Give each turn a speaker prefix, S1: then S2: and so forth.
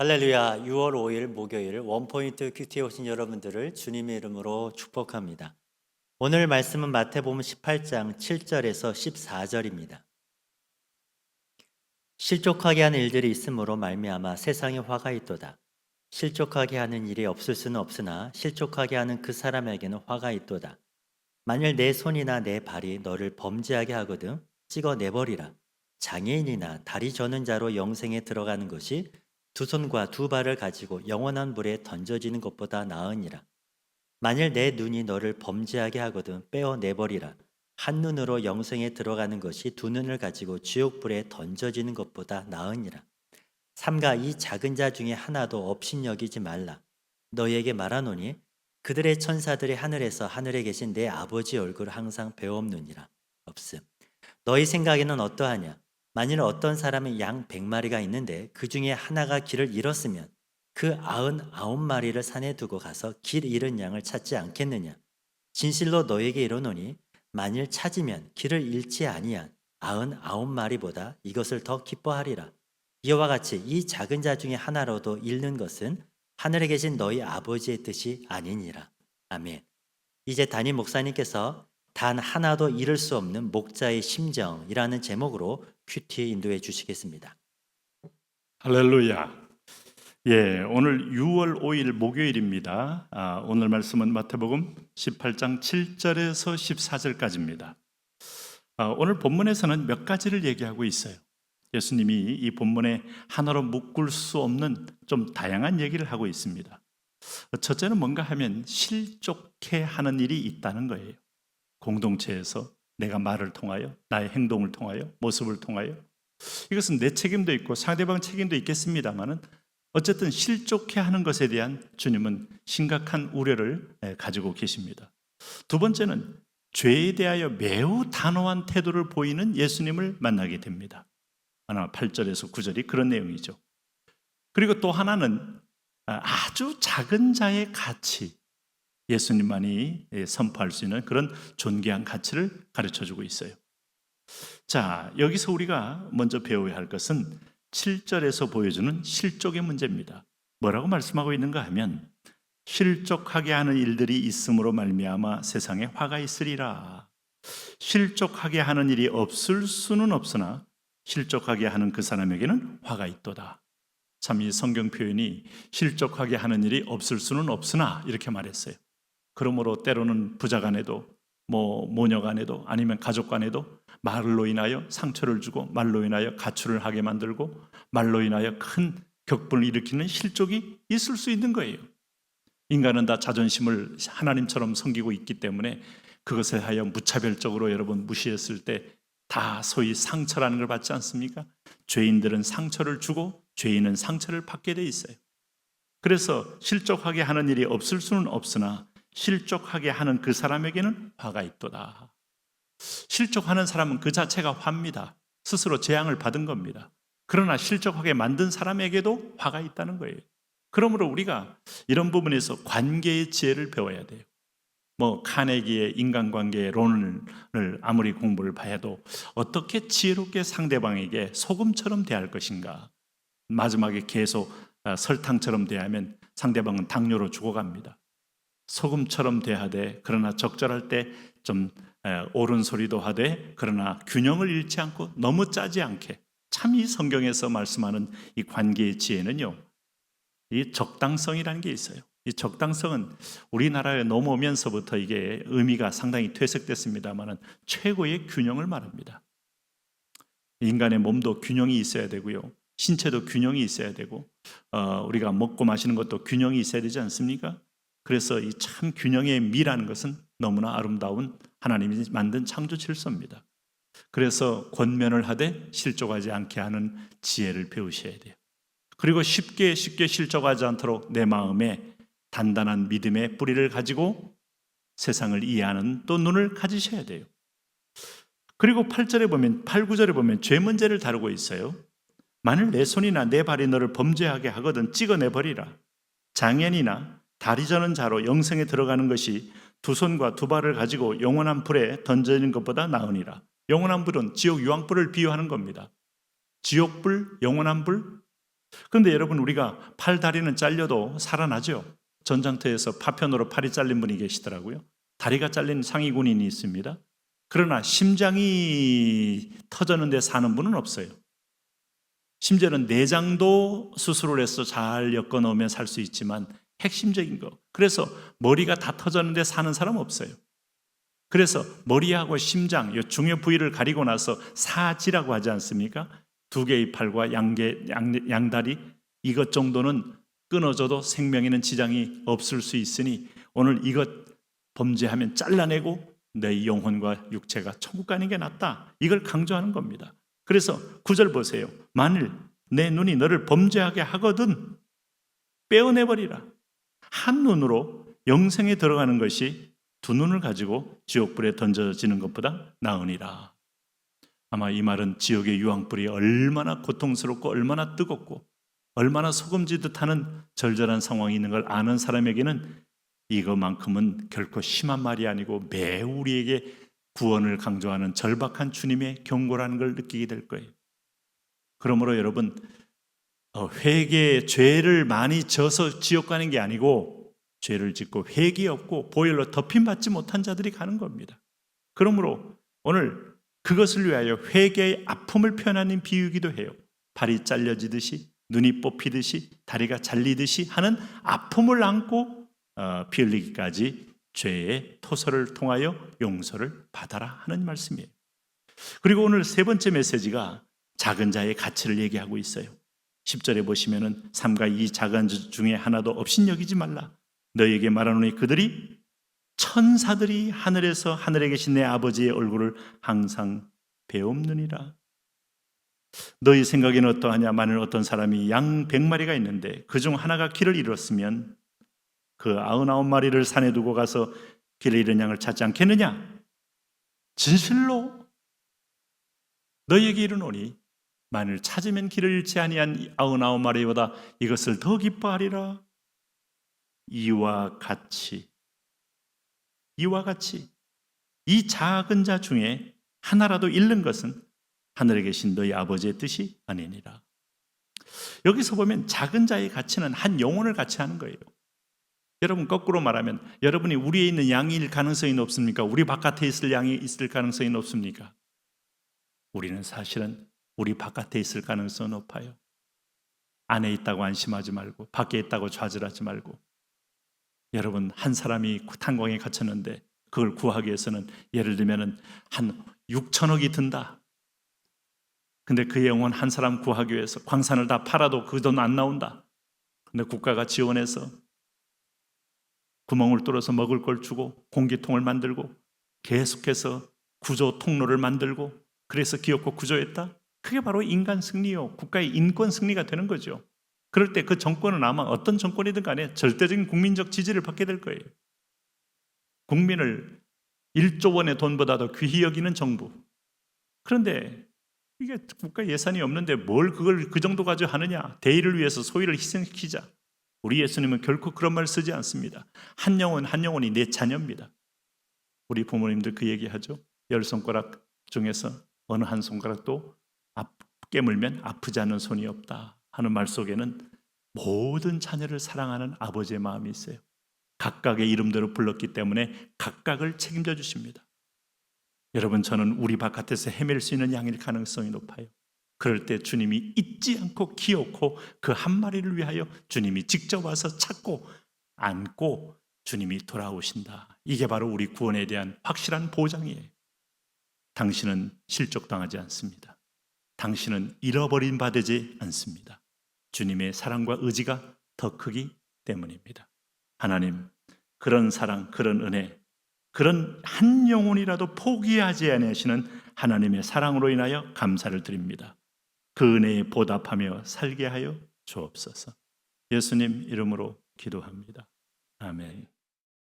S1: 할렐루야, 6월 5일 목요일 원포인트 큐티에 오신 여러분들을 주님의 이름으로 축복합니다. 오늘 말씀은 마태복음 18장 7절에서 14절입니다. 실족하게 하는 일들이 있으므로 말미암아 세상에 화가 있도다. 실족하게 하는 일이 없을 수는 없으나 실족하게 하는 그 사람에게는 화가 있도다. 만일 내 손이나 내 발이 너를 범죄하게 하거든 찍어 내버리라. 장애인이나 다리 저는 자로 영생에 들어가는 것이 두 손과 두 발을 가지고 영원한 불에 던져지는 것보다 나으니라. 만일 내 눈이 너를 범죄하게 하거든 빼어 내버리라. 한 눈으로 영생에 들어가는 것이 두 눈을 가지고 지옥 불에 던져지는 것보다 나으니라. 삼가 이 작은 자 중에 하나도 업신여기지 말라. 너희에게 말하노니 그들의 천사들이 하늘에서 하늘에 계신 내 아버지 얼굴을 항상 배옵느니라. 없음. 너희 생각에는 어떠하냐? 만일 어떤 사람이 양 100마리가 있는데 그 중에 하나가 길을 잃었으면 그 99마리를 산에 두고 가서 길 잃은 양을 찾지 않겠느냐? 진실로 너희에게 이르노니 만일 찾으면 길을 잃지 아니한 99마리보다 이것을 더 기뻐하리라. 이와 같이 이 작은 자 중에 하나로도 잃는 것은 하늘에 계신 너희 아버지의 뜻이 아니니라. 아멘. 이제 담임 목사님께서 단 하나도 잃을 수 없는 목자의 심정이라는 제목으로 큐티 인도해 주시겠습니다.
S2: 할렐루야. 오늘 6월 5일 목요일입니다. 오늘 말씀은 마태복음 18장 7절에서 14절까지입니다. 오늘 본문에서는 몇 가지를 얘기하고 있어요. 예수님이 이 본문에 하나로 묶을 수 없는 좀 다양한 얘기를 하고 있습니다. 첫째는 뭔가 하면 실족해 하는 일이 있다는 거예요. 공동체에서 내가 말을 통하여, 나의 행동을 통하여, 모습을 통하여, 이것은 내 책임도 있고 상대방 책임도 있겠습니다만은 어쨌든 실족해 하는 것에 대한 주님은 심각한 우려를 가지고 계십니다. 두 번째는 죄에 대하여 매우 단호한 태도를 보이는 예수님을 만나게 됩니다. 아마 8절에서 9절이 그런 내용이죠. 그리고 또 하나는 아주 작은 자의 가치, 예수님만이 선포할 수 있는 그런 존귀한 가치를 가르쳐주고 있어요. 자, 여기서 우리가 먼저 배워야 할 것은 7절에서 보여주는 실족의 문제입니다. 뭐라고 말씀하고 있는가 하면 실족하게 하는 일들이 있음으로 말미암아 세상에 화가 있으리라. 실족하게 하는 일이 없을 수는 없으나 실족하게 하는 그 사람에게는 화가 있도다. 참 이 성경 표현이 실족하게 하는 일이 없을 수는 없으나 이렇게 말했어요. 그러므로 때로는 부자 간에도 모녀 간에도 아니면 가족 간에도 말로 인하여 상처를 주고 말로 인하여 가출을 하게 만들고 말로 인하여 큰 격분을 일으키는 실족이 있을 수 있는 거예요. 인간은 다 자존심을 하나님처럼 섬기고 있기 때문에 그것에 하여 무차별적으로 여러분 무시했을 때 다 소위 상처라는 걸 받지 않습니까? 죄인들은 상처를 주고 죄인은 상처를 받게 돼 있어요. 그래서 실족하게 하는 일이 없을 수는 없으나 실족하게 하는 그 사람에게는 화가 있도다. 실족하는 사람은 그 자체가 화입니다. 스스로 재앙을 받은 겁니다. 그러나 실족하게 만든 사람에게도 화가 있다는 거예요. 그러므로 우리가 이런 부분에서 관계의 지혜를 배워야 돼요. 카네기의 인간관계의 론을 아무리 공부를 봐도 어떻게 지혜롭게 상대방에게 소금처럼 대할 것인가. 마지막에 계속 설탕처럼 대하면 상대방은 당뇨로 죽어갑니다. 소금처럼 대하되 그러나 적절할 때 좀 옳은 소리도 하되 그러나 균형을 잃지 않고 너무 짜지 않게, 참 이 성경에서 말씀하는 이 관계의 지혜는요, 이 적당성이라는 게 있어요. 이 적당성은 우리나라에 넘어오면서부터 이게 의미가 상당히 퇴색됐습니다만 최고의 균형을 말합니다. 인간의 몸도 균형이 있어야 되고요, 신체도 균형이 있어야 되고 우리가 먹고 마시는 것도 균형이 있어야 되지 않습니까? 그래서 이 참 균형의 미라는 것은 너무나 아름다운 하나님이 만든 창조 질서입니다. 그래서 권면을 하되 실족하지 않게 하는 지혜를 배우셔야 돼요. 그리고 쉽게 실족하지 않도록 내 마음에 단단한 믿음의 뿌리를 가지고 세상을 이해하는 또 눈을 가지셔야 돼요. 그리고 8절에 보면 8, 9절에 보면 죄 문제를 다루고 있어요. 만일 내 손이나 내 발이 너를 범죄하게 하거든 찍어내버리라. 장애인이나 다리 저는 자로 영생에 들어가는 것이 두 손과 두 발을 가지고 영원한 불에 던져지는 것보다 나으니라. 영원한 불은 지옥 유황불을 비유하는 겁니다. 지옥불, 영원한 불, 그런데 여러분, 우리가 팔, 다리는 잘려도 살아나죠. 전장터에서 파편으로 팔이 잘린 분이 계시더라고요. 다리가 잘린 상위 군인이 있습니다. 그러나 심장이 터졌는데 사는 분은 없어요. 심지어는 내장도 수술을 해서 잘 엮어 놓으면 살 수 있지만 핵심적인 거, 그래서 머리가 다 터졌는데 사는 사람 없어요. 그래서 머리하고 심장, 이 중요 부위를 가리고 나서 사지라고 하지 않습니까? 두 개의 팔과 양다리, 이것 정도는 끊어져도 생명에는 지장이 없을 수 있으니 오늘 이것 범죄하면 잘라내고 내 영혼과 육체가 천국 가는 게 낫다, 이걸 강조하는 겁니다. 그래서 9절 보세요. 만일 내 눈이 너를 범죄하게 하거든 빼어내버리라. 한 눈으로 영생에 들어가는 것이 두 눈을 가지고 지옥불에 던져지는 것보다 나으니라. 아마 이 말은 지옥의 유황불이 얼마나 고통스럽고 얼마나 뜨겁고 얼마나 소금지듯 하는 절절한 상황이 있는 걸 아는 사람에게는 이것만큼은 결코 심한 말이 아니고 매우 우리에게 구원을 강조하는 절박한 주님의 경고라는 걸 느끼게 될 거예요. 그러므로 여러분, 회개, 죄를 많이 져서 지옥 가는 게 아니고 죄를 짓고 회개 없고 보혈로 덮임받지 못한 자들이 가는 겁니다. 그러므로 오늘 그것을 위하여 회개의 아픔을 표현하는 비유이기도 해요. 발이 잘려지듯이, 눈이 뽑히듯이, 다리가 잘리듯이 하는 아픔을 안고 피 흘리기까지 죄의 토설을 통하여 용서를 받아라 하는 말씀이에요. 그리고 오늘 세 번째 메시지가 작은 자의 가치를 얘기하고 있어요. 10절에 보시면은 삼가 이 작은 자 중에 하나도 업신여기지 말라. 너희에게 말하노니 그들이 천사들이 하늘에서 하늘에 계신 내 아버지의 얼굴을 항상 배옵느니라. 너희 생각에는 어떠하냐? 만일 어떤 사람이 양 100마리가 있는데 그중 하나가 길을 잃었으면 그 99마리를 산에 두고 가서 길을 잃은 양을 찾지 않겠느냐? 진실로 너희에게 이르노니 만일 찾으면 길을 잃지 아니한 99마리보다 이것을 더 기뻐하리라. 이와 같이 이 작은 자 중에 하나라도 잃는 것은 하늘에 계신 너희 아버지의 뜻이 아니니라. 여기서 보면 작은 자의 가치는 한 영혼을 가치하는 거예요. 여러분, 거꾸로 말하면 여러분이 우리에 있는 양일 가능성이 높습니까? 우리 바깥에 있을 양이 있을 가능성이 높습니까? 우리는 사실은 우리 바깥에 있을 가능성이 높아요. 안에 있다고 안심하지 말고 밖에 있다고 좌절하지 말고. 여러분, 한 사람이 탄광에 갇혔는데 그걸 구하기 위해서는 예를 들면 한 6천억이 든다. 근데 그 영혼 한 사람 구하기 위해서 광산을 다 팔아도 그 돈 안 나온다. 근데 국가가 지원해서 구멍을 뚫어서 먹을 걸 주고 공기통을 만들고 계속해서 구조 통로를 만들고 그래서 기업고 구조했다. 그게 바로 인간 승리요, 국가의 인권 승리가 되는 거죠. 그럴 때 그 정권은 아마 어떤 정권이든 간에 절대적인 국민적 지지를 받게 될 거예요. 국민을 1조 원의 돈보다도 귀히 여기는 정부. 그런데 이게 국가 예산이 없는데 뭘 그걸 그 정도 가지고 하느냐? 대의를 위해서 소위를 희생시키자. 우리 예수님은 결코 그런 말 쓰지 않습니다. 한 영혼 한 영혼이 내 자녀입니다. 우리 부모님들 그 얘기하죠. 10손가락 중에서 어느 한 손가락도 깨물면 아프지 않은 손이 없다 하는 말 속에는 모든 자녀를 사랑하는 아버지의 마음이 있어요. 각각의 이름대로 불렀기 때문에 각각을 책임져 주십니다. 여러분, 저는 우리 바깥에서 헤맬 수 있는 양일 가능성이 높아요. 그럴 때 주님이 잊지 않고 기어코 그 한 마리를 위하여 주님이 직접 와서 찾고 안고 주님이 돌아오신다. 이게 바로 우리 구원에 대한 확실한 보장이에요. 당신은 실족당하지 않습니다. 당신은 잃어버린 바 되지 않습니다. 주님의 사랑과 의지가 더 크기 때문입니다. 하나님, 그런 사랑, 그런 은혜, 그런 한 영혼이라도 포기하지 아니하시는 하나님의 사랑으로 인하여 감사를 드립니다. 그 은혜에 보답하며 살게 하여 주옵소서. 예수님 이름으로 기도합니다. 아멘.